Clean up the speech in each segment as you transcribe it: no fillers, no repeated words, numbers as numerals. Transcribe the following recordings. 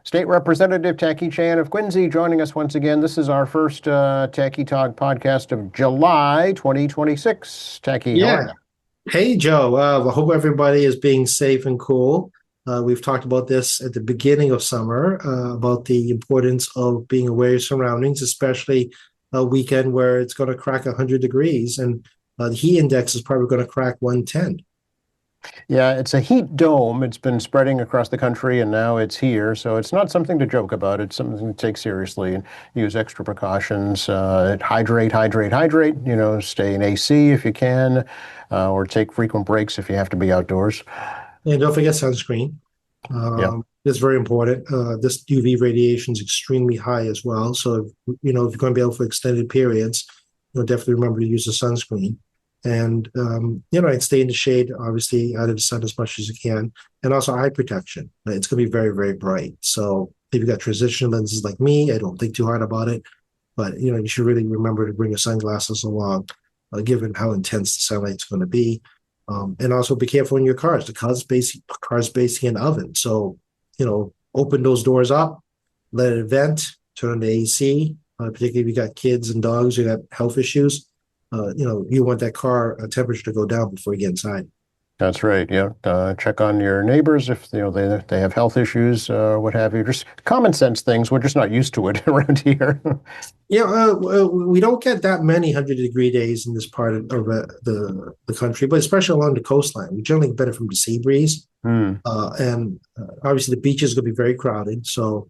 State Representative Tackey Chan of Quincy joining us once again. This is our first Tackey Talk podcast of July 2026. Tackey, how are Yeah. you? Hey, Joe. I hope everybody is being safe and cool. We've talked about this at the beginning of summer about the importance of being aware of your surroundings, especially a weekend where it's going to crack 100 degrees and the heat index is probably going to crack 110. Yeah, it's a heat dome. It's been spreading across the country and now it's here. So it's not something to joke about. It's something to take seriously and use extra precautions. Hydrate, hydrate, hydrate. Stay in AC if you can, or take frequent breaks if you have to be outdoors. And don't forget sunscreen. Yeah. It's very important. This UV radiation is extremely high as well. So, if you're going to be out for extended periods, definitely remember to use the sunscreen. And, I'd stay in the shade, obviously, out of the sun as much as you can. And also eye protection. It's going to be very, very bright. So if you've got transition lenses like me, I don't think too hard about it. But, you should really remember to bring your sunglasses along, given how intense the sunlight's going to be. And also be careful in your cars. The car's basically an oven. So, open those doors up, let it vent, turn on the AC, particularly if you got kids and dogs, you got health issues. You want that car temperature to go down before you get inside. That's right. Yeah. Check on your neighbors if they have health issues, what have you. Just common sense things. We're just not used to it around here. Yeah, we don't get that many 100-degree days in this part of the country, but especially along the coastline. We generally benefit from the sea breeze. Hmm. And obviously the beach is going to be very crowded. So,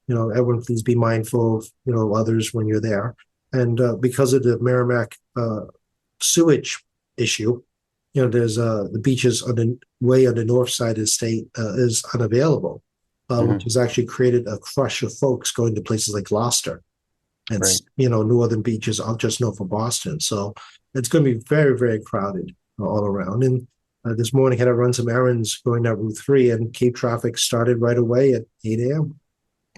everyone please be mindful of, others when you're there. And because of the Merrimack sewage issue, there's the beaches on the way on the north side of the state is unavailable, which Hmm. has actually created a crush of folks going to places like Gloucester and, Right. northern beaches out just north of Boston. So it's going to be very, very crowded all around. And this morning, had to run some errands going down Route 3, and Cape traffic started right away at 8 a.m.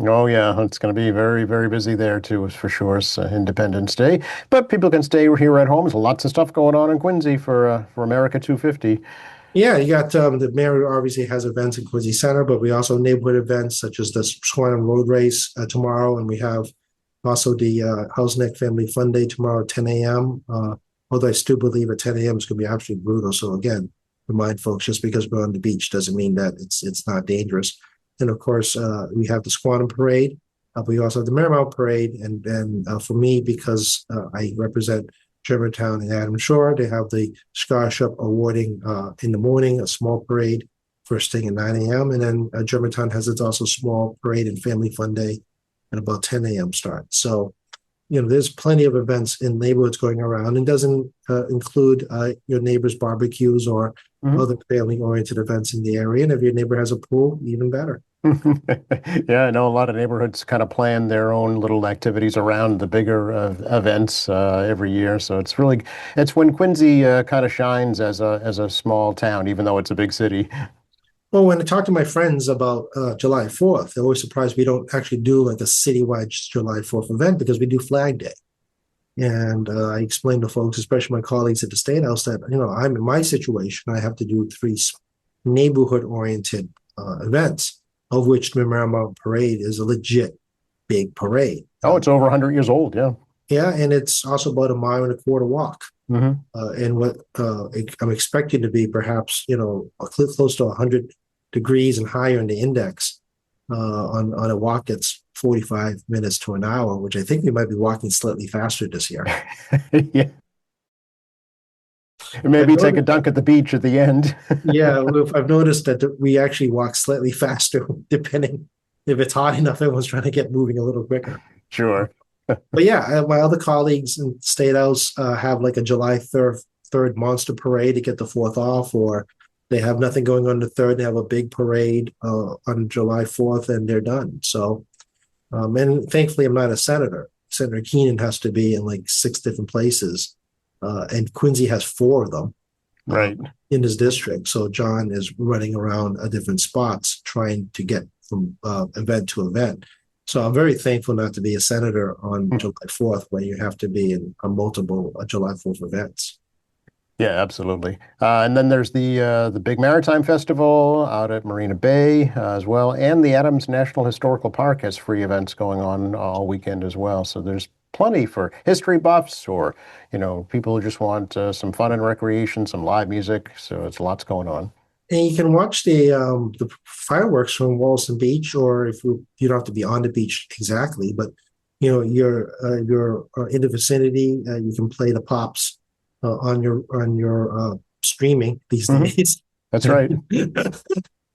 Oh yeah, it's going to be very, very busy there too, for sure. It's Independence Day, but people can stay here at home. There's lots of stuff going on in Quincy for America 250. Yeah, you got the mayor obviously has events in Quincy Center, but we also have neighborhood events such as the Swan Road Race tomorrow, and we have also the House Neck Family Fun Day tomorrow at 10 a.m. Although I still believe at 10 a.m. it's going to be absolutely brutal. So again, remind folks, just because we're on the beach doesn't mean that it's not dangerous. And of course, we have the Squantum Parade. We also have the Marymount Parade, and for me, because I represent Germantown and Adams Shore, they have the scholarship awarding in the morning, a small parade first thing at 9 a.m. And then Germantown has its also small parade and family fun day at about 10 a.m. start. So, there's plenty of events in neighborhoods going around, and doesn't include your neighbor's barbecues or Mhm. other family-oriented events in the area. And if your neighbor has a pool, even better. Yeah, I know a lot of neighborhoods kind of plan their own little activities around the bigger events every year. So it's when Quincy kind of shines as a small town, even though it's a big city. Well, when I talk to my friends about July 4th, they're always surprised we don't actually do like a citywide July 4th event because we do Flag Day. And I explained to folks, especially my colleagues at the State House, that, I'm in my situation. I have to do three neighborhood oriented events, of which the Memorial Parade is a legit big parade. Oh, it's over 100 years old. Yeah. Yeah, and it's also about a mile and a quarter walk. Hmm. And what I'm expecting to be perhaps, close to 100 degrees and higher in the index on a walk that's 45 minutes to an hour, which I think we might be walking slightly faster this year. Yeah. And I've maybe take a noticed, dunk at the beach at the end. yeah, I've noticed that we actually walk slightly faster, depending if it's hot enough. Everyone's trying to get moving a little quicker. Sure. But yeah, my other colleagues in State House have like a July 3rd monster parade to get the 4th off, or they have nothing going on the 3rd. They have a big parade on July 4th, and they're done. So, and thankfully, I'm not a senator. Senator Keenan has to be in like 6 different places, and Quincy has 4 of them uh, Right. in his district. So John is running around different spots trying to get from event to event. So I'm very thankful not to be a senator on July 4th, where you have to be in multiple July 4th events. Yeah, absolutely. And then there's the big Maritime Festival out at Marina Bay as well, and the Adams National Historical Park has free events going on all weekend as well. So there's plenty for history buffs or people who just want some fun and recreation, some live music. So it's lots going on. And you can watch the fireworks from Wallaston Beach, or if you don't have to be on the beach exactly, but you're in the vicinity, you can play the pops on your streaming these Hmm. days. That's right.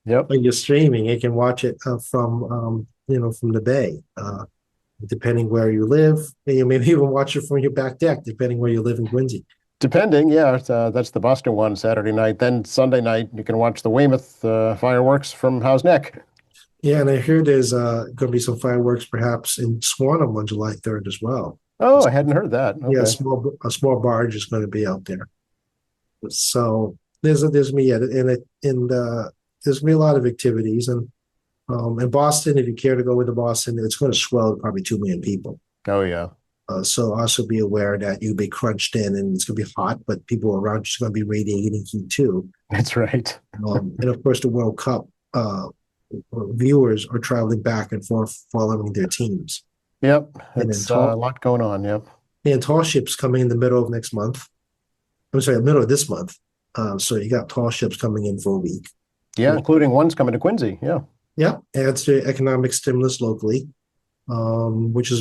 Yep. When you're streaming, you can watch it from the bay, depending where you live. And you maybe even watch it from your back deck, depending where you live in Quincy. Depending, yeah, that's the Boston one Saturday night. Then Sunday night, you can watch the Weymouth fireworks from Howe's Neck. Yeah, and I hear there's going to be some fireworks perhaps in Swanham on July 3rd as well. Oh, I hadn't heard that. Yeah, Okay. a small barge is going to be out there. So there's me, yeah, and there's gonna be a lot of activities, and in Boston, if you care to go into Boston, it's going to swell probably 2 million people. Oh, yeah. So also be aware that you'll be crunched in, and it's going to be hot, but people around you are going to be radiating heat too. That's right. And of course, the World Cup viewers are traveling back and forth following their teams. Yep. And then It's a lot going on. Yep. tall ships coming in the middle of next month. I'm sorry, the middle of this month. So you got tall ships coming in for a week. Yeah, including one's coming to Quincy. Yeah. Yeah, adds to economic stimulus locally, which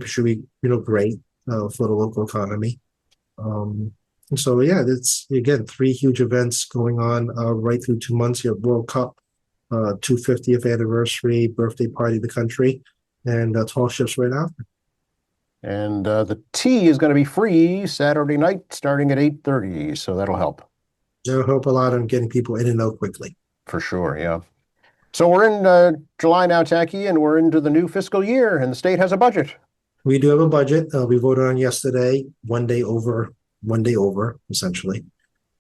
should be great for the local economy. And so yeah, it's again 3 huge events going on right through 2 months. You have World Cup, 250th anniversary birthday party of the country, and tall ships right after. And the tea is going to be free Saturday night starting at 8:30, so that'll help That'll help a lot on getting people in and out quickly. for sure. Yeah. So we're in July now, Tacky, and we're into the new fiscal year, and the state has a budget. We do have a budget. We voted on yesterday, one day over, essentially.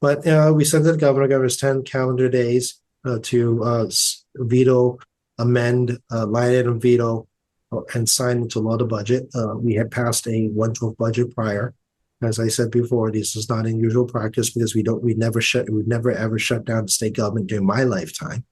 But we sent it to the governor. Governor has 10 calendar days to veto, amend, line item veto, and sign into law the budget. We had passed a 1/12 budget prior. As I said before, this is not unusual practice because we've never ever shut down the state government during my lifetime.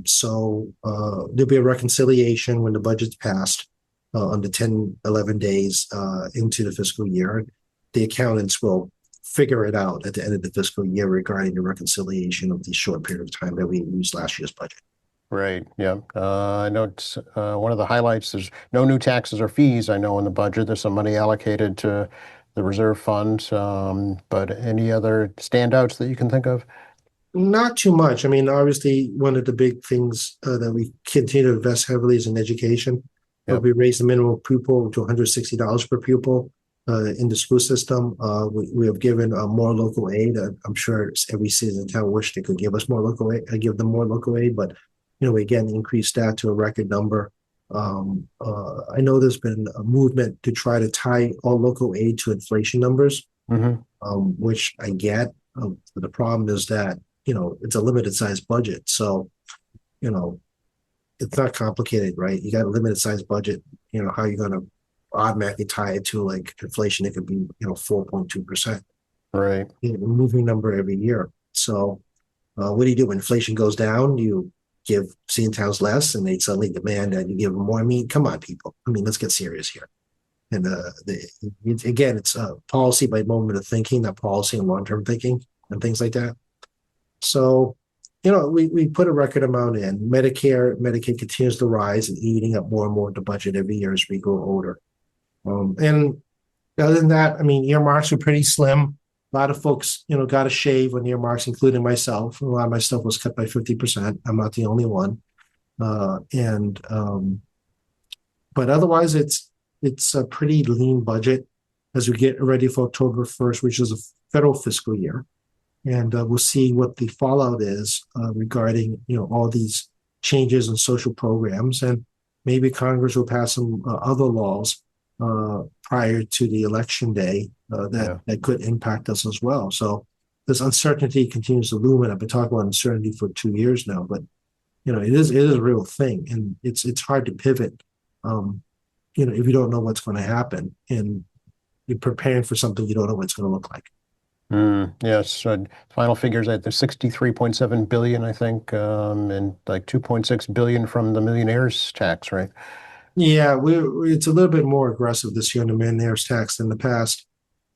So there'll be a reconciliation when the budget's passed on the 10, 11 days into the fiscal year. The accountants will figure it out at the end of the fiscal year regarding the reconciliation of the short period of time that we used last year's budget. Right. Yeah. I know it's one of the highlights. There's no new taxes or fees, I know, in the budget. There's some money allocated to the reserve fund. But any other standouts that you can think of? Not too much. I mean, obviously, one of the big things that we continue to invest heavily is in education. Yep. We raised the minimum pupil to $160 per pupil in the school system. We have given more local aid. I'm sure every city in town wish they could give us more local aid, give them more local aid, but we again increased that to a record number. I know there's been a movement to try to tie all local aid to inflation numbers, which I get. The problem is that it's a limited size budget. So, it's not complicated, right? You got a limited size budget. How are you going to automatically tie it to like inflation? It could be, 4.2%, Right. moving number every year. So, what do you do when inflation goes down? You give city and towns less and they suddenly demand that you give them more. I mean, come on, people. I mean, let's get serious here. And again, it's policy by moment of thinking, not policy and long-term thinking and things like that. So, we put a record amount in. Medicaid continues to rise and eating up more and more of the budget every year as we grow older. And other than that, I mean, earmarks are pretty slim. A lot of folks, got a shave on earmarks, including myself. A lot of my stuff was cut by 50%. I'm not the only one. But otherwise, it's a pretty lean budget as we get ready for October 1st, which is a federal fiscal year. And we'll see what the fallout is regarding, all these changes in social programs. And maybe Congress will pass some other laws prior to the election day that could impact us as well. So this uncertainty continues to loom, and I've been talking about uncertainty for 2 years now. But it is a real thing, and it's hard to pivot. If you don't know what's going to happen, and you're preparing for something you don't know what it's going to look like. Yes, final figures at the 63.7 billion, I think, and like 2.6 billion from the millionaires tax, right? Yeah, it's a little bit more aggressive this year on the millionaire's tax than the past.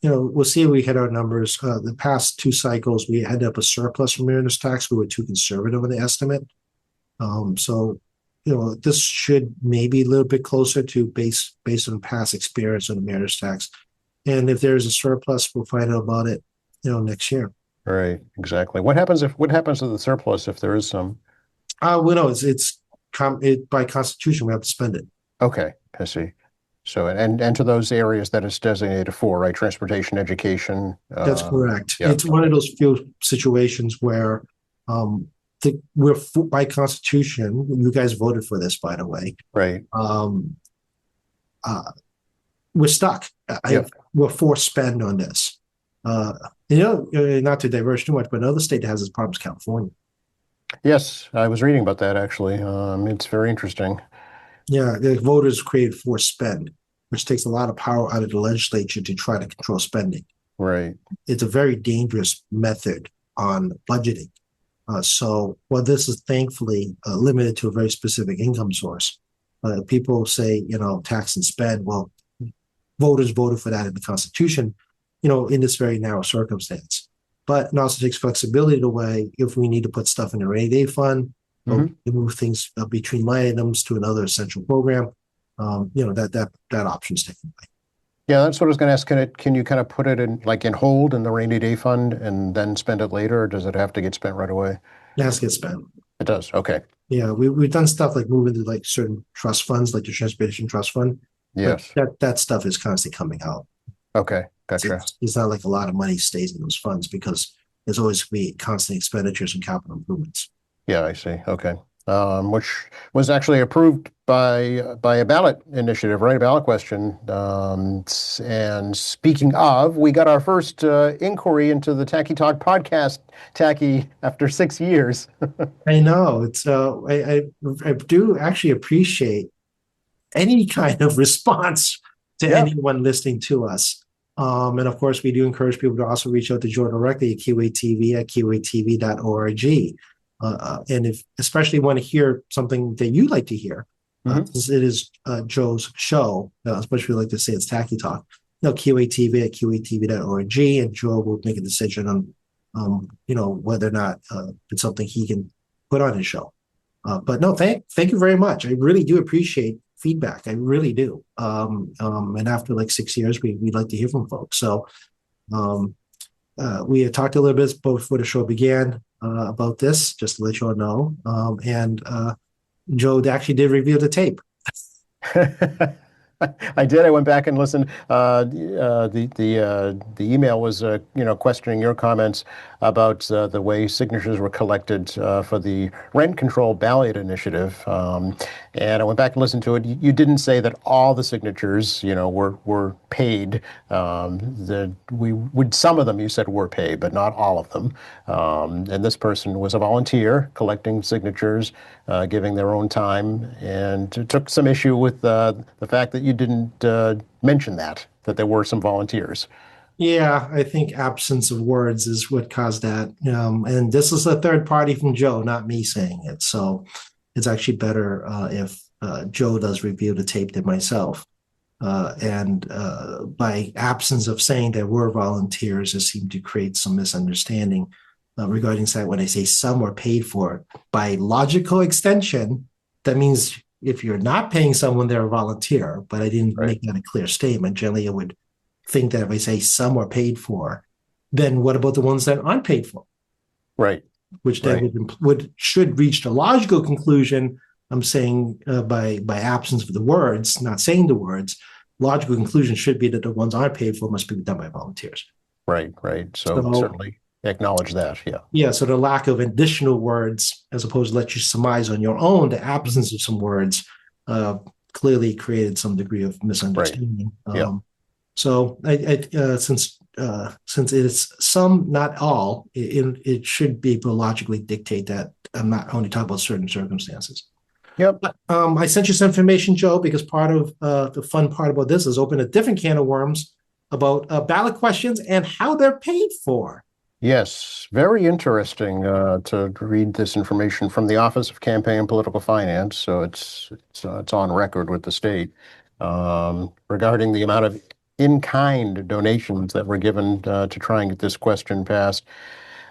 We'll see if we hit our numbers. The past two cycles, we had up a surplus from millionaire's tax. We were too conservative in the estimate. So, this should maybe a little bit closer to based on past experience on the millionaire's tax. And if there's a surplus, we'll find out about it, next year. Right, exactly. What happens to the surplus if there is some? We know it's by constitution we have to spend it. Okay, I see. So and to those areas that it's designated for, right? Transportation, education. That's correct. Yeah. It's one of those few situations where we're by constitution. You guys voted for this, by the way. Right. Um, uh, we're stuck. Yeah. We're forced spend on this. Not to diverge too much, but another state that has this problem is California. Yes, I was reading about that actually. It's very interesting. Yeah, the voters created forced spend, which takes a lot of power out of the legislature to try to control spending. Right. It's a very dangerous method on budgeting. So, while this is thankfully limited to a very specific income source, people say, tax and spend. Well, voters voted for that in the Constitution, in this very narrow circumstance. But it also takes flexibility away if we need to put stuff in the rainy day fund, or move things between line items to another essential program. That option's taken away. Yeah, that's what I was going to ask. Can you kind of put it in hold in the rainy day fund and then spend it later, or does it have to get spent right away? It has to get spent. It does. Okay. Yeah, we've done stuff like moving to like certain trust funds, like the Transportation Trust Fund. Yes. But that stuff is constantly coming out. Okay. Gotcha. It's not like a lot of money stays in those funds because there's always be constant expenditures and capital improvements. Yeah, I see. Okay. Which was actually approved by a ballot initiative, right? A ballot question. And speaking of, we got our first inquiry into the Tacky Talk podcast, Tacky, after 6 years. I know it's. I do actually appreciate any kind of response to anyone listening to us. And of course, we do encourage people to also reach out to Joe directly at QATV at QATV.org. And if especially want to hear something that you'd like to hear, since it is Joe's show, especially like to say it's Tacky Talk, QATV at QATV.org, and Joe will make a decision on, whether or not it's something he can put on his show. But no, thank you very much. I really do appreciate feedback. I really do. And after like 6 years, we'd like to hear from folks. So we had talked a little bit before the show began about this, just to let you all know. And Joe actually did review the tape. I did. I went back and listened. The email was questioning your comments about the way signatures were collected for the rent control ballot initiative, and I went back and listened to it. You didn't say that all the signatures, were paid. Some of them you said were paid, but not all of them. And this person was a volunteer collecting signatures, giving their own time, and took some issue with the fact that you didn't mention that there were some volunteers. Yeah, I think absence of words is what caused that. And this is a third party from Joe, not me saying it. So it's actually better if Joe does review the tape than myself. And by absence of saying there were volunteers, it seemed to create some misunderstanding regarding that. When I say some were paid for, by logical extension, that means if you're not paying someone, they're a volunteer. But I didn't make that a clear statement. Generally, I would think that if I say some are paid for, then what about the ones that aren't paid for? Right. Which then should reach the logical conclusion. I'm saying by absence of the words, not saying the words, logical conclusion should be that the ones aren't paid for must be done by volunteers. Right. So certainly acknowledge that. Yeah. Yeah. So the lack of additional words, as opposed to let you surmise on your own, the absence of some words clearly created some degree of misunderstanding. Right. So since it is some, not all, it should be logically dictate that I'm not only talking about certain circumstances. Yep. I sent you some information, Joe, because part of the fun part about this is open a different can of worms about ballot questions and how they're paid for. Yes, very interesting to read this information from the Office of Campaign and Political Finance. So it's on record with the state regarding the amount of in-kind donations that were given to try and get this question passed.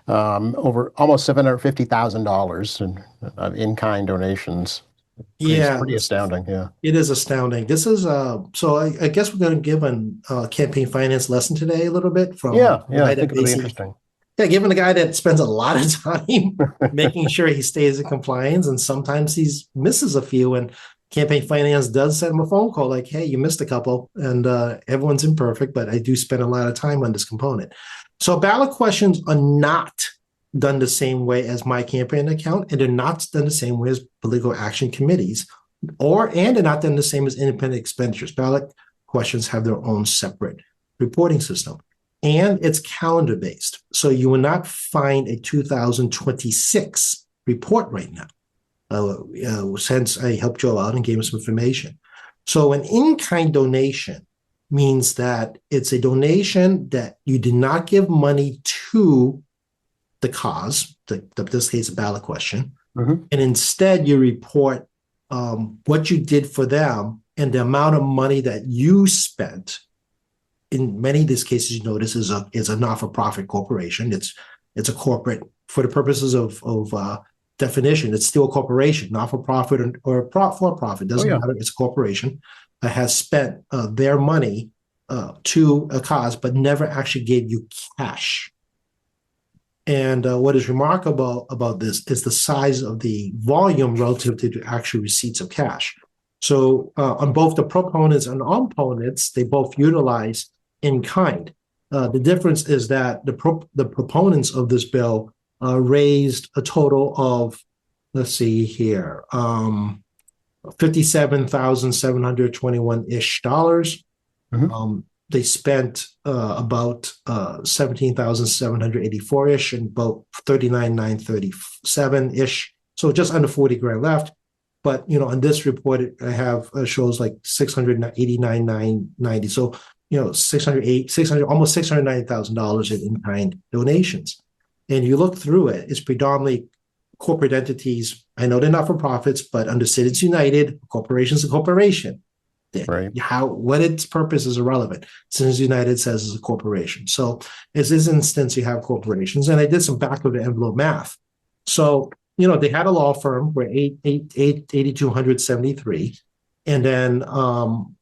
Over almost $750,000 in-kind donations. Yeah, Pretty astounding. Yeah. it is astounding. This is so I guess we're going to give a campaign finance lesson today a little bit from Yeah. a Yeah. I guy think that it'll be basically, interesting. yeah, given a guy that spends a lot of time making sure he stays in compliance, and sometimes he misses a few, and campaign finance does send him a phone call like, "Hey, you missed a couple," and everyone's imperfect, but I do spend a lot of time on this component. So ballot questions are not done the same way as my campaign account, and they're not done the same way as political action committees, and they're not done the same as independent expenditures. Ballot questions have their own separate reporting system. And it's calendar based. So you will not find a 2026 report right now, since I helped Joe out and gave him some information. So an in-kind donation means that it's a donation that you did not give money to the cause, this case, a ballot question, Mm-hmm. and instead you report what you did for them and the amount of money that you spent. In many of these cases, you notice is a not-for-profit corporation. It's a corporate for the purposes of definition. It's still a corporation, not-for-profit or for-profit. Doesn't matter. It's a corporation that has spent their money to a cause, but never actually gave you cash. And what is remarkable about this is the size of the volume relative to the actual receipts of cash. So on both the proponents and opponents, they both utilize in kind. The difference is that the proponents of this bill raised a total of, let's see here, $57,721-ish. Mm-hmm. They spent about 17,784-ish and about 39,937-ish. So just under 40 grand left. But on this report, I have shows like 689,990. So 600, almost $690,000 in in-kind donations. And you look through it, it's predominantly corporate entities. I know they're not for profits, but under Citizens United, corporation's a corporation. Right. What its purpose is irrelevant. Citizens United says it's a corporation. So in this instance, you have corporations, and I did some back of the envelope math. So they had a law firm where 8,273. And then,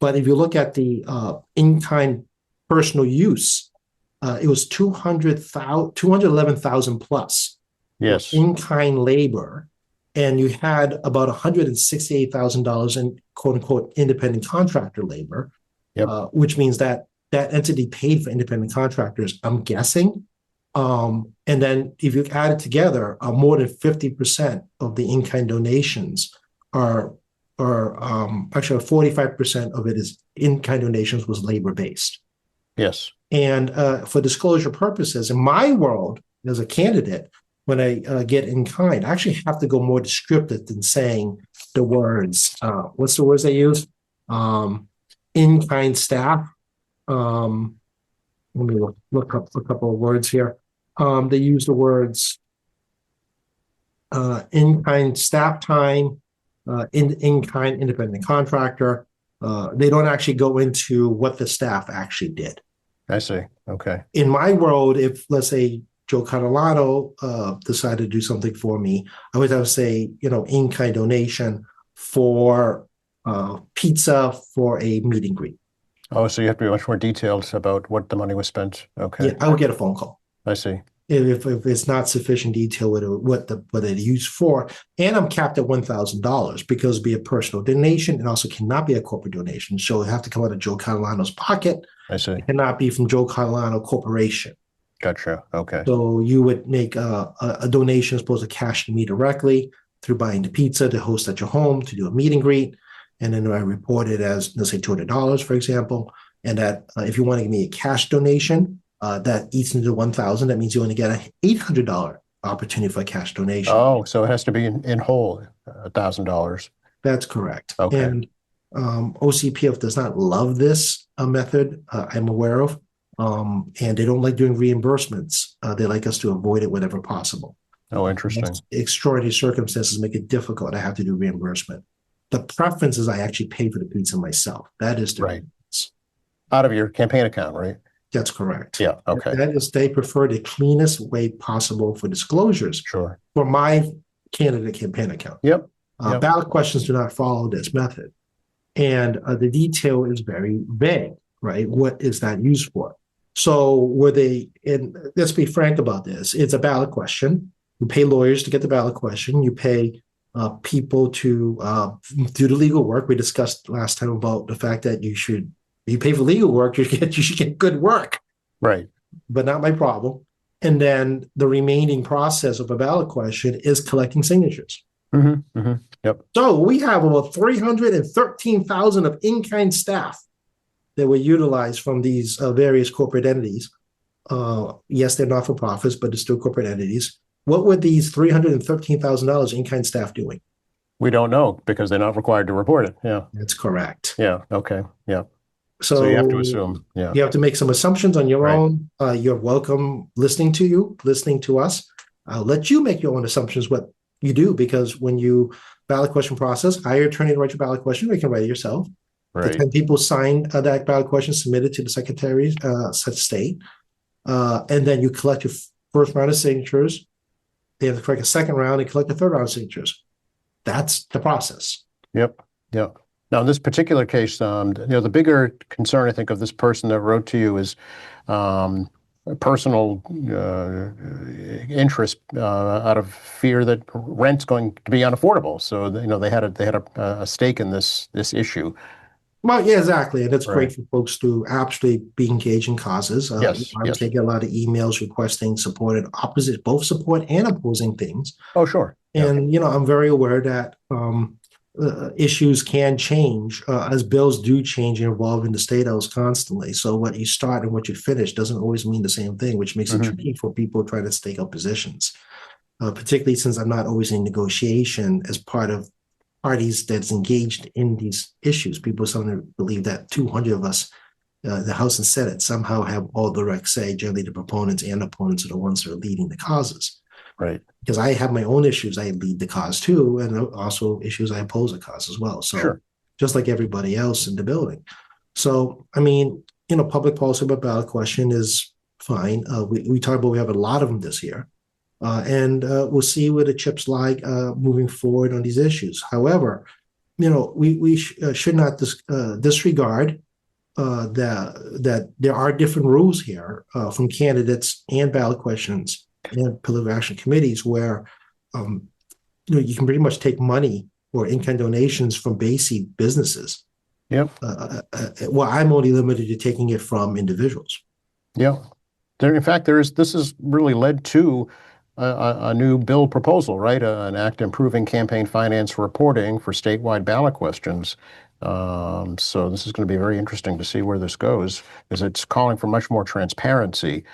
but if you look at the in-kind personal use, it was 211,000 plus. Yes. In-kind labor. And you had about $168,000 in quote unquote independent contractor labor, which means that entity paid for independent contractors, I'm guessing. And then if you add it together, more than 50% of the in-kind donations are actually 45% of it is in-kind donations was labor-based. Yes. And for disclosure purposes, in my world, as a candidate, when I get in-kind, I actually have to go more descriptive than saying the words. What's the words they use? In-kind staff. Let me look up a couple of words here. They use the words in-kind staff time, in-kind independent contractor. They don't actually go into what the staff actually did. I see. Okay. In my world, if let's say Joe Catalano decided to do something for me, I would have to say, in-kind donation for pizza for a meet and greet. Oh, so you have to be much more detailed about what the money was spent. Okay. Yeah, I would get a phone call. I see. If it's not sufficient detail what it used for, and I'm capped at $1,000 because it'd be a personal donation and also cannot be a corporate donation. So it have to come out of Joe Catalano's pocket. I see. It cannot be from Joe Catalano Corporation. Gotcha. Okay. So you would make a donation as opposed to cash to me directly through buying the pizza to host at your home to do a meet and greet, and then I report it as, let's say, $200, for example. And that if you want to give me a cash donation, that eats into 1,000. That means you only get an $800 opportunity for a cash donation. Oh, so it has to be in whole, $1,000. That's correct. Okay. And OCPF does not love this method, I'm aware of. And they don't like doing reimbursements. They like us to avoid it whenever possible. Oh, interesting. Extraordinary circumstances make it difficult. I have to do reimbursement. The preference is I actually pay for the pizza myself. That is the Right. preference. Out of your campaign account, right? That's correct. Yeah. Okay. That is, they prefer the cleanest way possible for disclosures Sure. for my candidate campaign account. Yep. Yep. Ballot questions do not follow this method. And the detail is very vague, right? What is that used for? So were they, and let's be frank about this, it's a ballot question. You pay lawyers to get the ballot question. You pay people to do the legal work. We discussed last time about the fact that you pay for legal work, you should get good work. Right. But not my problem. And then the remaining process of a ballot question is collecting signatures. Mm-hmm. Mm-hmm. Yep. So we have about 313,000 of in-kind staff that were utilized from these various corporate entities. Yes, they're not for profits, but they're still corporate entities. What were these $313,000 in-kind staff doing? We don't know because they're not required to report it. Yeah. That's correct. Yeah. Okay. Yeah. So you have to assume. Yeah. You have to make some assumptions on your Right. own. You're welcome listening to us. I'll let you make your own assumptions what you do, because when you ballot question process, hire an attorney to write your ballot question, or you can write it yourself. Right. The 10 people signed that ballot question, submitted to the Secretary of State, and then you collect your first round of signatures. They have to collect a second round and collect a third round of signatures. That's the process. Yep. Yep. Now, in this particular case, the bigger concern, I think, of this person that wrote to you is personal interest out of fear that rent's going to be unaffordable. So, they had a stake in this issue. Well, yeah, exactly. And it's great Right. for folks to actually be engaged in causes. Yes, I yes. get a lot of emails requesting support and opposite, both support and opposing things. Oh, sure. Yeah. And, I'm very aware that issues can change as bills do change and evolve in the state house constantly. So what you start and what you finish doesn't always mean the same thing, which makes it tricky for people trying to stake out positions, particularly since I'm not always in negotiation as part of parties that's engaged in these issues. People suddenly believe that 200 of us, the House and Senate, somehow have all direct say. Generally, the proponents and opponents are the ones that are leading the causes. Right. Because I have my own issues I lead the cause too, and also issues I oppose the cause as well. So Sure. just like everybody else in the building. So, public policy about ballot question is fine. We talked about we have a lot of them this year. And we'll see where the chips lie moving forward on these issues. However, we should not disregard that there are different rules here from candidates and ballot questions and political action committees where you can pretty much take money or in-kind donations from basic businesses. Yep. Well, I'm only limited to taking it from individuals. Yeah. In fact, this has really led to a new bill proposal, right? An act improving campaign finance reporting for statewide ballot questions. So this is going to be very interesting to see where this goes, because it's calling for much more transparency,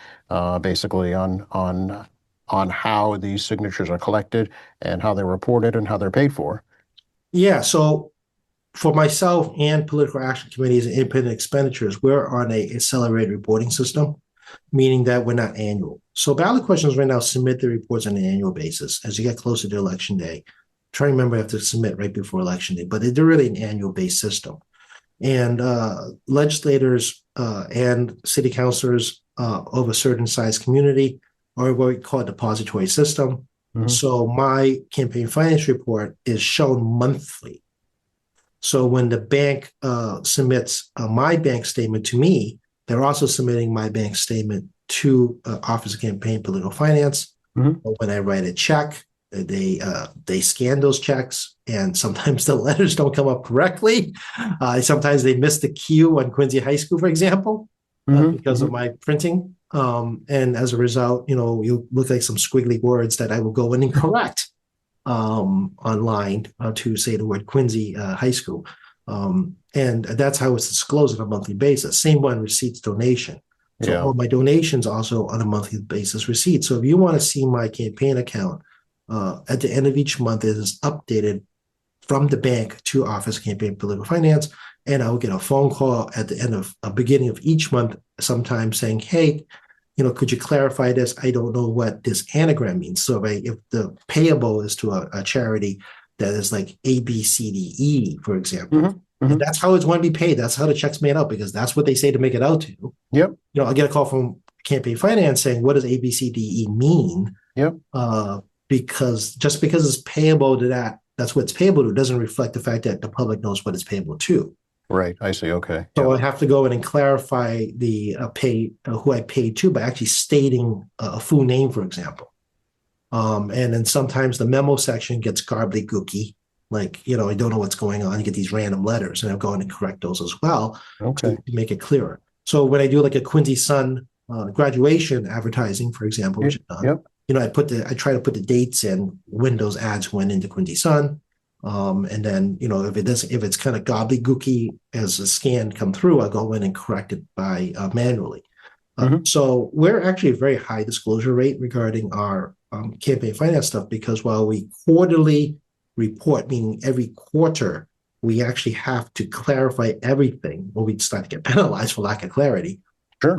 basically on how these signatures are collected and how they're reported and how they're paid for. Yeah. So for myself and political action committees and independent expenditures, we're on a accelerated reporting system, meaning that we're not annual. So ballot questions right now submit their reports on an annual basis. As you get closer to election day, try to remember you have to submit right before election day, but they're really an annual based system. And legislators and city councilors of a certain size community are what we call a depository system. Mm-hmm. So my campaign finance report is shown monthly. So when the bank submits my bank statement to me, they're also submitting my bank statement to Office of Campaign Political Finance. Mm-hmm. When I write a check, they scan those checks, and sometimes the letters don't come up correctly. Sometimes they miss the Q on Quincy High School, for example, because of my printing. And as a result, you look like some squiggly words that I will go in and correct online to say the word Quincy High School. And that's how it's disclosed on a monthly basis. Same one, receipts, donation. So all my donations also on a monthly basis receipts. So if you want to see my campaign account, at the end of each month, it is updated from the bank to Office of Campaign Political Finance. and I would get a phone call at the end of a beginning of each month, sometimes saying, "Hey, could you clarify this? I don't know what this anagram means." So if the payable is to a charity that is like A, B, C, D, E, for example, and that's how it's going to be paid. That's how the check's made out because that's what they say to make it out to. Yep. I'll get a call from campaign finance saying, "What does A, B, C, D, E mean?" Yep. Because just because it's payable to that's what it's payable to, doesn't reflect the fact that the public knows what it's payable to. Right. I see. Okay. So I have to go in and clarify the who I paid to by actually stating a full name, for example. And then sometimes the memo section gets gobbledygooky, like I don't know what's going on. You get these random letters, and I'm going to correct those as well to make it clearer. So when I do like a Quincy Sun graduation advertising, for example, which I've done, I try to put the dates in when those ads went into Quincy Sun. And then, if it's kind of gobbledygooky as a scan come through, I'll go in and correct it by manually. So we're actually a very high disclosure rate regarding our campaign finance stuff, because while we quarterly report, meaning every quarter, we actually have to clarify everything, or we'd start to get penalized for lack of clarity. Sure.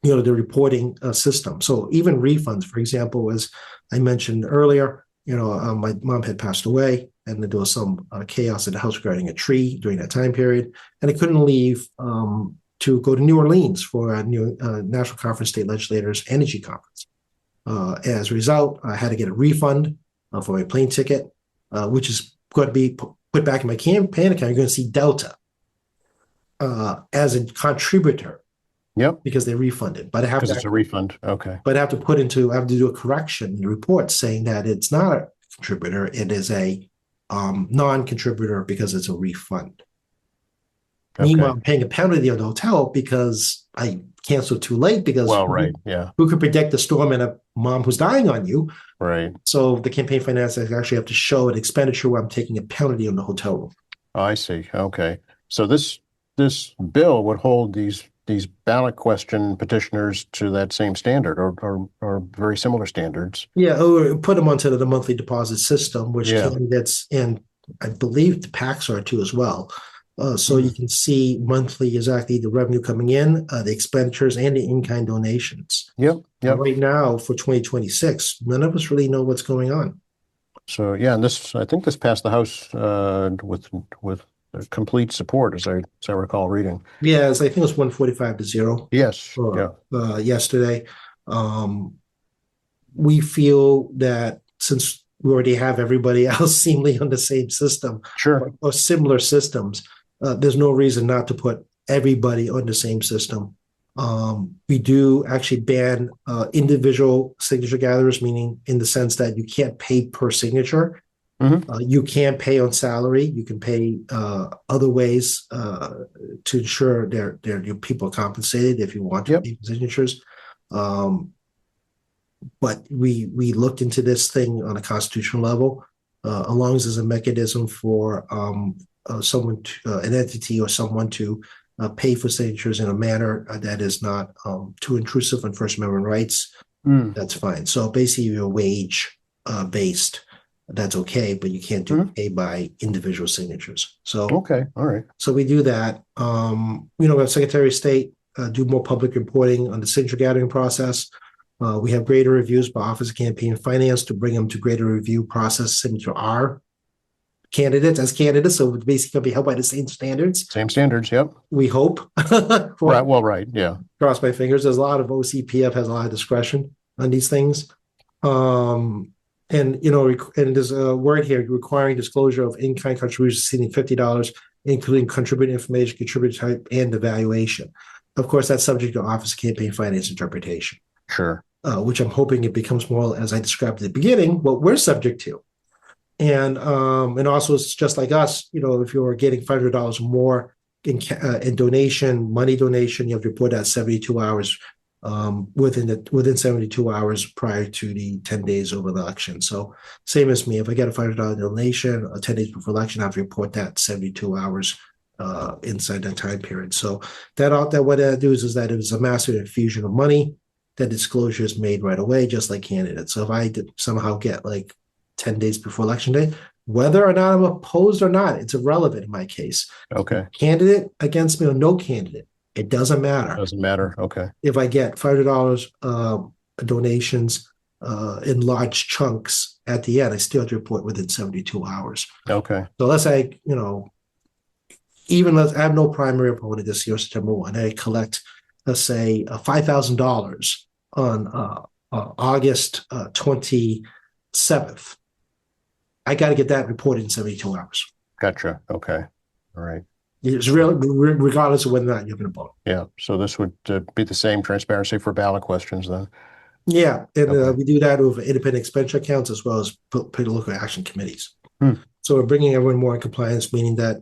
The reporting system. So even refunds, for example, as I mentioned earlier, my mom had passed away, and there was some chaos in the house regarding a tree during that time period, and I couldn't leave to go to New Orleans for a new National Conference State Legislators Energy Conference. As a result, I had to get a refund for my plane ticket, which is going to be put back in my campaign account. You're going to see Delta as a contributor. Yep. Because they refunded, but I have because it's a refund. Okay. But I have to do a correction in the report saying that it's not a contributor; it is a non-contributor because it's a refund. Okay. Meanwhile, I'm paying a penalty on the hotel because I canceled too late. Because who could predict the storm and a mom who's dying on you? Right. So the campaign finance actually have to show an expenditure where I'm taking a penalty on the hotel room. Oh, I see. Okay. So this bill would hold these ballot question petitioners to that same standard or very similar standards. Yeah, or put them onto the monthly deposit system, which candidates, and I believe the PACs are too as well. So you can see monthly exactly the revenue coming in, the expenditures, and the in-kind donations. Yep. Right now for 2026, none of us really know what's going on. So and I think this passed the House with complete support, as I recall reading. Yes, I think it was 145-0. Yes. Yesterday. We feel that since we already have everybody else seemingly on the same system, or similar systems, there's no reason not to put everybody on the same system. We do actually ban individual signature gatherers, meaning in the sense that you can't pay per signature. You can pay on salary. You can pay other ways to ensure your people are compensated if you want to pay signatures. But we looked into this thing on a constitutional level, as long as there's a mechanism for someone, an entity or someone to pay for signatures in a manner that is not too intrusive on First Amendment rights. That's fine. So basically, you're wage based. That's okay, but you can't do pay by individual signatures. So okay, all right. So we do that. We have Secretary of State do more public reporting on the signature gathering process. We have greater reviews by Office of Campaign Finance to bring them to greater review process similar to our candidates. So it's basically going to be held by the same standards. Same standards, yep. We hope. Right. Well, right. Yeah. Cross my fingers. There's a lot of OCPF has a lot of discretion on these things. And there's a word here requiring disclosure of in-kind contributions exceeding $50, including contributing information, contributor type, and evaluation. Of course, that's subject to Office of Campaign Finance interpretation. Sure. Which I'm hoping it becomes more, as I described at the beginning, what we're subject to. And also it's just like us, if you're getting $500 more in money donation, you have to report that 72 hours within 72 hours prior to the 10 days of election. So same as me, if I get a $500 donation 10 days before election, I have to report that 72 hours inside that time period. So what that does is that it was a massive infusion of money. That disclosure is made right away, just like candidates. So if I did somehow get like 10 days before election day, Whether or not I'm opposed or not, it's irrelevant in my case. Okay. Candidate against me or no candidate, it doesn't matter. Doesn't matter. Okay. If I get $500 donations in large chunks at the end, I still have to report within 72 hours. Okay. So let's say, even let's I have no primary opponent this year, September 1. I collect, let's say, $5,000 on August 27th. I got to get that reported in 72 hours. Gotcha. Okay. All right. It's real, regardless of whether or not you're going to vote. Yeah. So this would be the same transparency for ballot questions then. Yeah, and Okay. we do that with independent expenditure accounts as well as political action committees. Hmm. So we're bringing everyone more in compliance, meaning that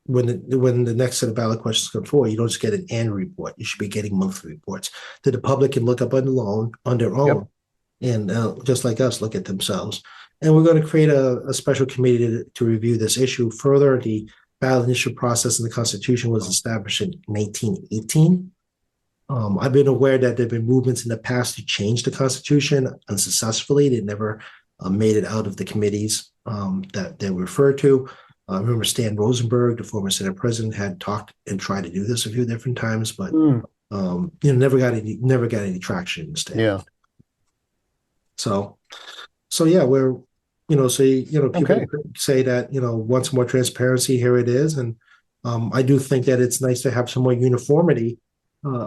when the next set of ballot questions come forward, you don't just get an annual report. You should be getting monthly reports that the public can look up on their own, and just like us, look at themselves. And we're going to create a special committee to review this issue further. The ballot initiative process in the Constitution was established in 1918. I've been aware that there have been movements in the past to change the Constitution unsuccessfully. They never made it out of the committees that they refer to. I remember Stan Rosenberg, the former Senate president, had talked and tried to do this a few different times, but never got any traction in the state. Yeah. So yeah, we're people Okay. say that want more transparency. Here it is, and I do think that it's nice to have some more uniformity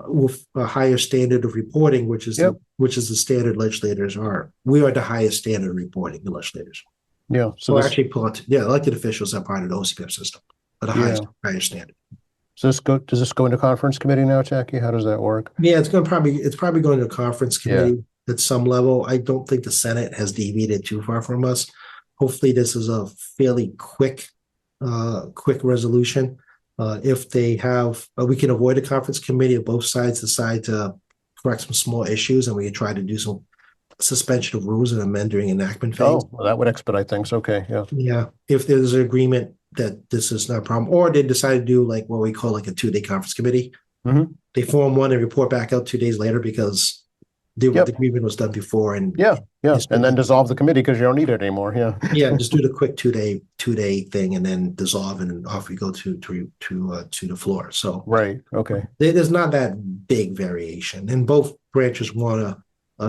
with a higher standard of reporting, which is the standard legislators are. We are the highest standard of reporting, the legislators. Yeah. So elected officials are part of the OCPF system, but the higher standard. Does this go into conference committee now, Tackey? How does that work? Yeah, it's probably going to conference committee at some level. I don't think the Senate has deviated too far from us. Hopefully, this is a fairly quick resolution. If they have, we can avoid a conference committee if both sides decide to correct some small issues, and we can try to do some suspension of rules and amending enactment phase. Oh, well, that would expedite things. Okay, yeah. Yeah, if there's an agreement that this is not a problem, or they decide to do like what we call like a 2-day conference committee. Mm-hmm. They form one and report back out 2 days later because the agreement was done before. And and then dissolve the committee because you don't need it anymore. Yeah. Just do the quick 2-day thing and then dissolve, and off we go to the floor. So right, okay. There's not that big variation, and both branches want to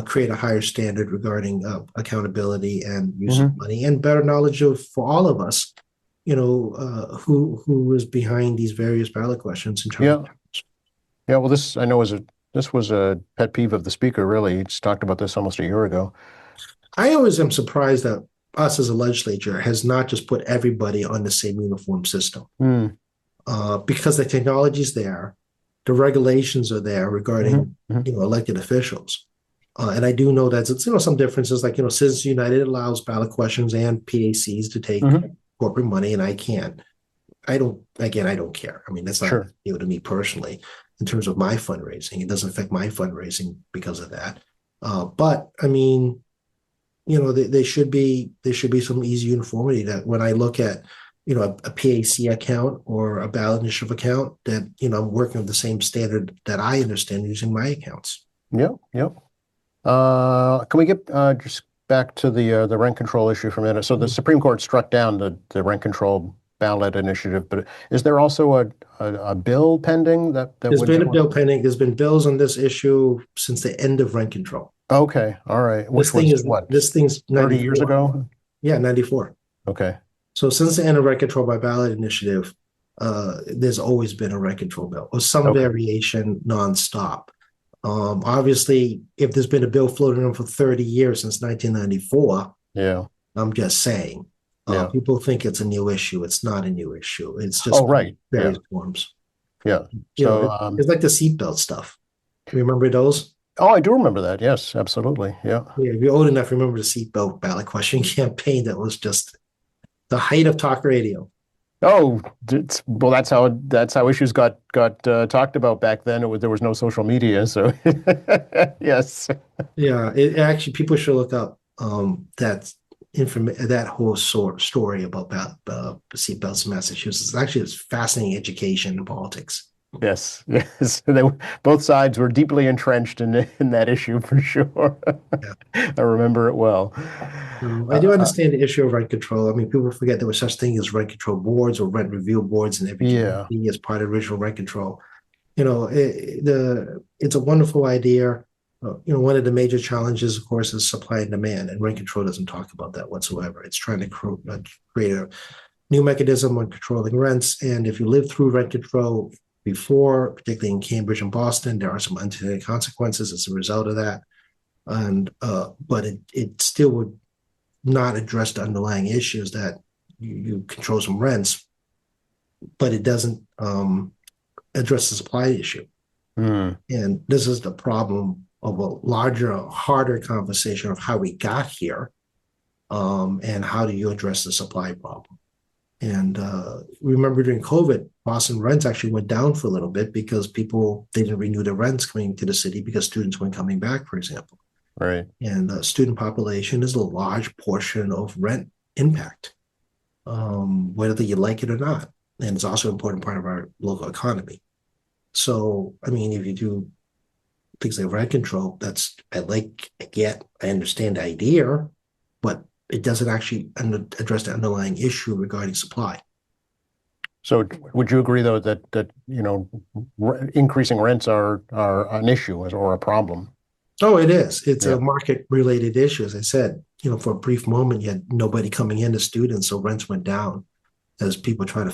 create a higher standard regarding accountability and use of money, and better knowledge for all of us, who is behind these various ballot questions in terms of well, this I know this was a pet peeve of the speaker, really. He just talked about this almost a year ago. I always am surprised that us as a legislature has not just put everybody on the same uniform system. Because the technology is there, the regulations are there regarding elected officials. And I do know that it's some differences, like Citizens United allows ballot questions and PACs to take corporate money, and I can't. I don't care. I mean, that's not to me personally in terms of my fundraising. It doesn't affect my fundraising because of that. But I mean, there should be some easy uniformity that when I look at a PAC account or a ballot initiative account, that I'm working with the same standard that I understand using my accounts. Can we get just back to the rent control issue for a minute? So the Supreme Court struck down the rent control ballot initiative, but is there also a bill pending that there's been a bill pending? There's been bills on this issue since the end of rent control. Okay, all right. This thing's 30 years ago? Yeah, 94. Okay. So since the end of rent control by ballot initiative, there's always been a rent control bill or some variation nonstop. Obviously, if there's been a bill floating around for 30 years since 1994, I'm just saying. People think it's a new issue. It's not a new issue. It's just various forms. Yeah. So it's like the seatbelt stuff. Do you remember those? Oh, I do remember that. Yes, absolutely. Yeah. If you're old enough, remember the seatbelt ballot question campaign that was just the height of talk radio. Oh, well, that's how issues got talked about back then. There was no social media, so yes. Yeah, actually people should look up that whole story about seatbelts in Massachusetts. Actually, it's fascinating education in politics. Yes, yes. Both sides were deeply entrenched in that issue for sure. Yeah. I remember it well. I do Uh, understand the issue of rent control. I mean, people forget there was such thing as rent control boards or rent review boards in every yeah, community as part of original rent control. It's a wonderful idea. One of the major challenges, of course, is supply and demand, and rent control doesn't talk about that whatsoever. It's trying to create a new mechanism on controlling rents. And if you live through rent control before, particularly in Cambridge and Boston, there are some unintended consequences as a result of that. And but it still would not address the underlying issues that you control some rents, but it doesn't address the supply issue. mm, And this is the problem of a larger, harder conversation of how we got here, and how do you address the supply problem. And remember during COVID, Boston rents actually went down for a little bit because people they didn't renew their rents coming to the city because students weren't coming back, for example. right. And the student population is a large portion of rent impact, whether you like it or not. And it's also an important part of our local economy. So, I mean, if you do things like rent control, I understand the idea, but it doesn't actually address the underlying issue regarding supply. So would you agree though that increasing rents are an issue or a problem? Oh, it is. It's Yeah, a market related issue. As I said, for a brief moment, you had nobody coming in as students, so rents went down as people try to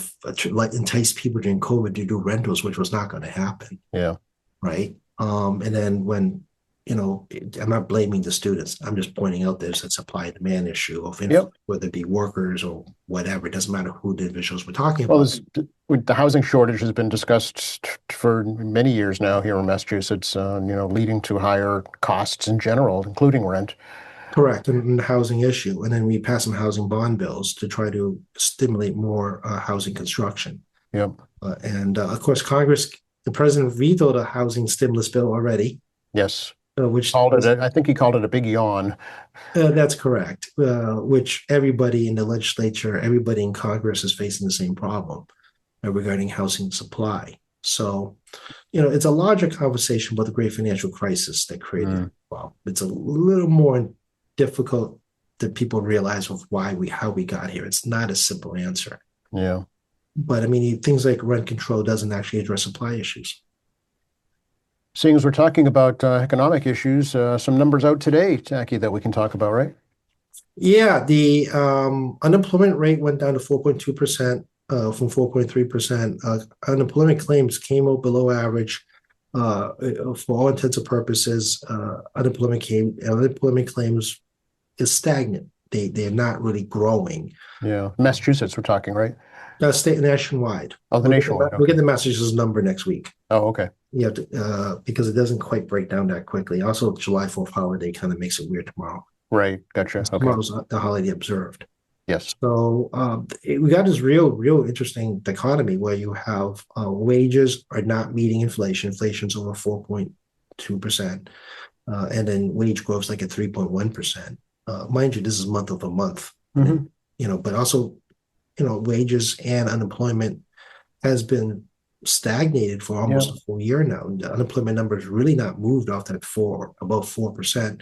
entice people during COVID to do rentals, which was not going to happen, yeah. right? And then I'm not blaming the students. I'm just pointing out there's a supply and demand issue of Yep. whether it be workers or whatever. It doesn't matter who the individuals we're talking Well, about. the housing shortage has been discussed for many years now here in Massachusetts, leading to higher costs in general, including rent. Correct, and the housing issue. And then we passed some housing bond bills to try to stimulate more housing construction. Yep. And of course, the president vetoed a housing stimulus bill already, Yes. which was I think he called it a big yawn. that's correct, which everybody in the legislature, everybody in Congress is facing the same problem regarding housing supply. So, it's a larger conversation about the great financial crisis that created it. Mm, Well, it's a little more difficult that people realize of how we got here. It's not a simple answer. yeah. But I mean, things like rent control doesn't actually address supply issues. Seeing as we're talking about economic issues, some numbers out today, Tackey, that we can talk about, right? Yeah, the unemployment rate went down to 4.2%, from 4.3%. Unemployment claims came out below average. For all intents and purposes, unemployment claims is stagnant. They're not really growing. Yeah. Massachusetts, we're talking, right? State nationwide. Oh, the nationwide. We'll Okay. get the Massachusetts number next week. Oh, okay. You have to because it doesn't quite break down that quickly. Also, July 4th holiday kind of makes it weird tomorrow. Right. Gotcha. Okay. Tomorrow's the holiday observed. Yes. So we got this real interesting dichotomy where you have wages are not meeting inflation. Inflation's over 4.2%, and then wage growth's like at 3.1%. Mind you, this is month over month. Hmm. But also, wages and unemployment has been stagnated for Yeah. almost a full year now. The unemployment number has really not moved off that above 4%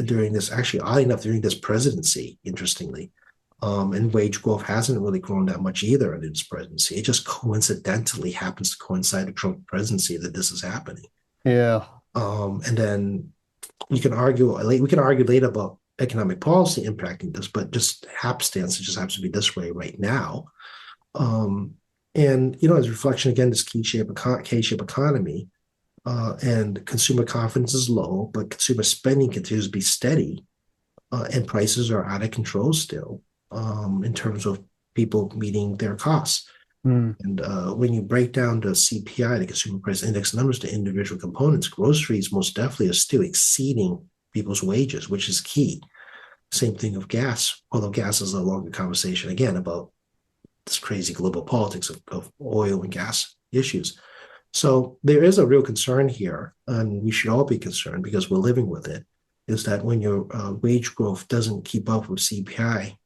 during this, actually, oddly enough, during this presidency, interestingly. And wage growth hasn't really grown that much either in this presidency. It just coincidentally happens to coincide with Trump presidency that this is happening. Yeah. And then we can argue later about economic policy impacting this, but just hapstance, it just happens to be this way right now. And as a reflection again, this K-shaped economy, and consumer confidence is low, but consumer spending continues to be steady, and prices are out of control still, in terms of people meeting their costs. Mm. And when you break down the CPI, the Consumer Price Index numbers to individual components, groceries most definitely are still exceeding people's wages, which is key. Same thing with gas, although gas is a longer conversation again about this crazy global politics of oil and gas issues. So there is a real concern here, and we should all be concerned because we're living with it, is that when your wage growth doesn't keep up with CPI,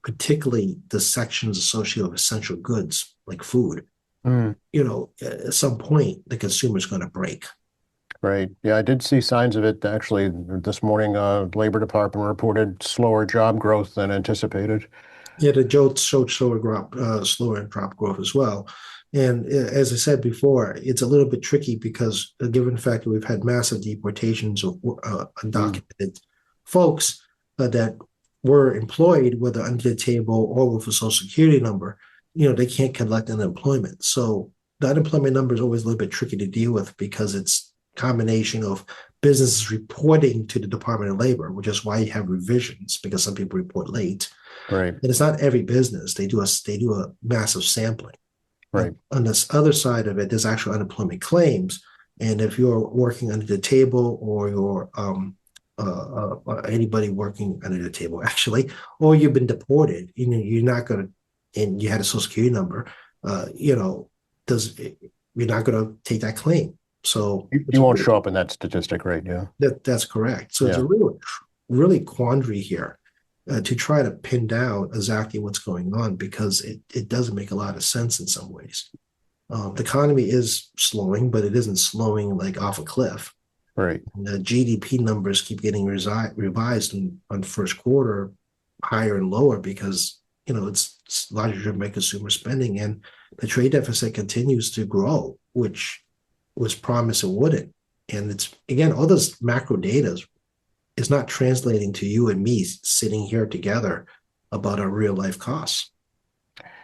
particularly the sections associated with essential goods like food, Mm, At some point, the consumer is going to break. right. Yeah, I did see signs of it actually this morning. Labor Department reported slower job growth than anticipated. Yeah, the Joe showed slower and drop growth as well. And as I said before, it's a little bit tricky because given the fact that we've had massive deportations of Mm, undocumented folks that were employed, whether under the table or with a social security number, they can't collect unemployment. So the unemployment number is always a little bit tricky to deal with because it's a combination of businesses reporting to the Department of Labor, which is why you have revisions because some people report late, right, and it's not every business. They do a massive sampling. right. On this other side of it, there's actual unemployment claims, and if you're working under the table or you're anybody working under the table actually, or you've been deported, you're not going to, and you had a social security number, does you're not going to take that claim. So You it's won't show up in that statistic, right? Yeah. that's correct. So it's Yeah. a really quandary here to try to pin down exactly what's going on because it doesn't make a lot of sense in some ways. The economy is slowing, but it isn't slowing like off a cliff. Right. And the GDP numbers keep getting revised on first quarter higher and lower because it's largely driven by consumer spending, and the trade deficit continues to grow, which was promised it wouldn't. And it's again all this macro data is not translating to you and me sitting here together about our real life costs.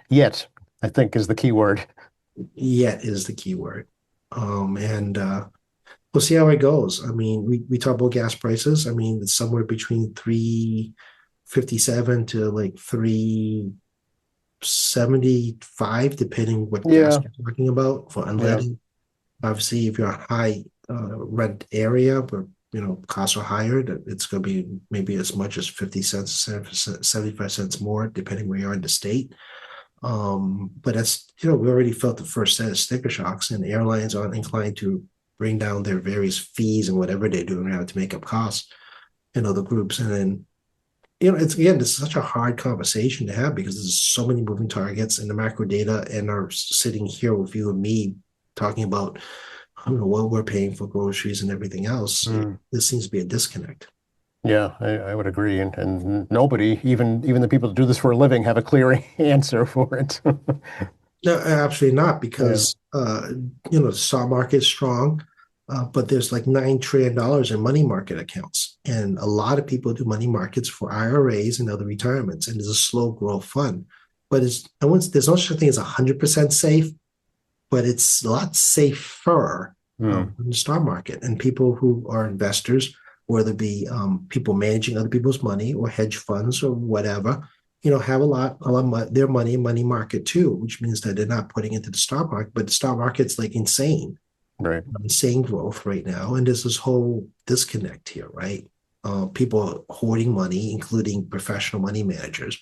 Yet, I think is the key word. Yet is the key word. And we'll see how it goes. I mean, we talk about gas prices. I mean, it's somewhere between 357 to like 375, depending what gas Yeah. you're talking about for Yeah. unleaded. Obviously, if you're a high rent area where costs are higher, it's going to be maybe as much as 50 cents, 75 cents more, depending where you are in the state. But that's we already felt the first set of sticker shocks, and airlines aren't inclined to bring down their various fees and whatever they're doing now to make up costs in other groups. And then it's such a hard conversation to have because there's so many moving targets and the macro data, and are sitting here with you and me talking about what we're paying for groceries and everything else. Mm. There seems to be a disconnect. Yeah, I would agree. And nobody, even the people that do this for a living, have a clear answer for it. No, absolutely not, Yeah. because the stock market is strong, but there's like $9 trillion in money market accounts, and a lot of people do money markets for IRAs and other retirements, and there's a slow growth fund. But there's no such thing as 100% safe, but it's a lot safer Mm. in the stock market. And people who are investors, whether it be people managing other people's money or hedge funds or whatever, have a lot of their money in money market too, which means that they're not putting into the stock market. But the stock market's like Right. insane growth right now, and there's this whole disconnect here, right? People are hoarding money, including professional money managers,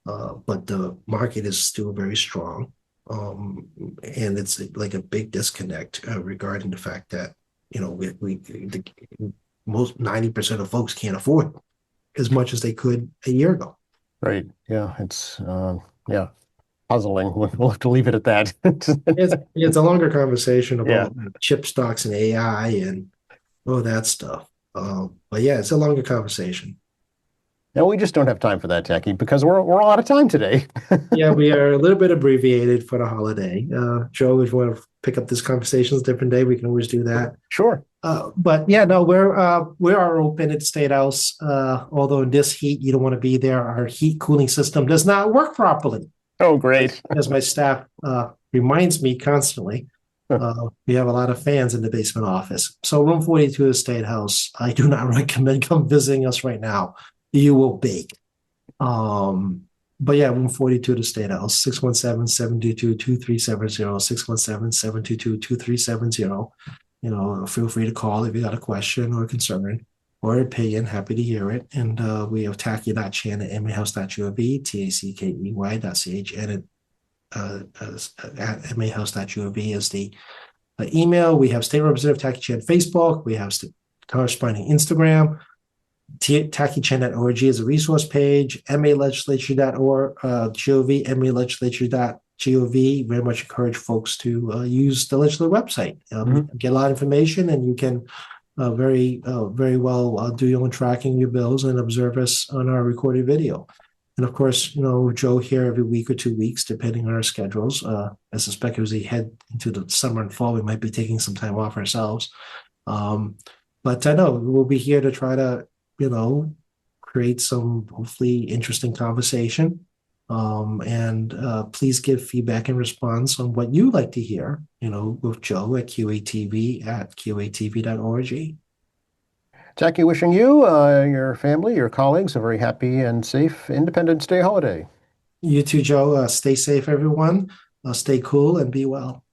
but the market is still very strong. And it's like a big disconnect regarding the fact that the most 90% of folks can't afford as much as they could a year ago. Right. Yeah. Yeah, puzzling. We'll have to leave it at that. It's a longer conversation Yeah. about chip stocks and AI and all that stuff. But yeah, it's a longer conversation. No, we just don't have time for that, Tacky, because we're all out of time today. Yeah, we are a little bit abbreviated for the holiday. Joe, if you want to pick up this conversation a different day, we can always do that. Sure. But yeah, no, we are open at State House. Although in this heat, you don't want to be there. Our heat cooling system does not work properly, Oh, great. as my staff reminds me constantly. We have a lot of fans in the basement office. So room 42 is State House. I do not recommend come visiting us right now. You will bake. But yeah, room 42 to State House, 617-722-2370, 617-722-2370. Feel free to call if you got a question or a concern or an opinion. Happy to hear it. And we have tackey.chan at mahouse.gov, tackey.ch, and at mahouse.gov is the email. We have State Representative Tackey Chan Facebook. We have corresponding Instagram. TackeyChan.org is a resource page. MAlegislature.org, gov, MAlegislature.gov Very much encourage folks to use the legislative website. You Mhm. can get a lot of information, and you can very well do your own tracking of your bills and observe us on our recorded video. And of course, Joe here every week or 2 weeks, depending on our schedules. I suspect as we head into the summer and fall, we might be taking some time off ourselves. Um, but I know we'll be here to try to, create some hopefully interesting conversation. And please give feedback and response on what you'd like to hear, with Joe at QATV at qatv.org. Tackey, wishing you, your family, your colleagues a very happy and safe Independence Day holiday. You too, Joe. Stay safe, everyone. Stay cool and be well.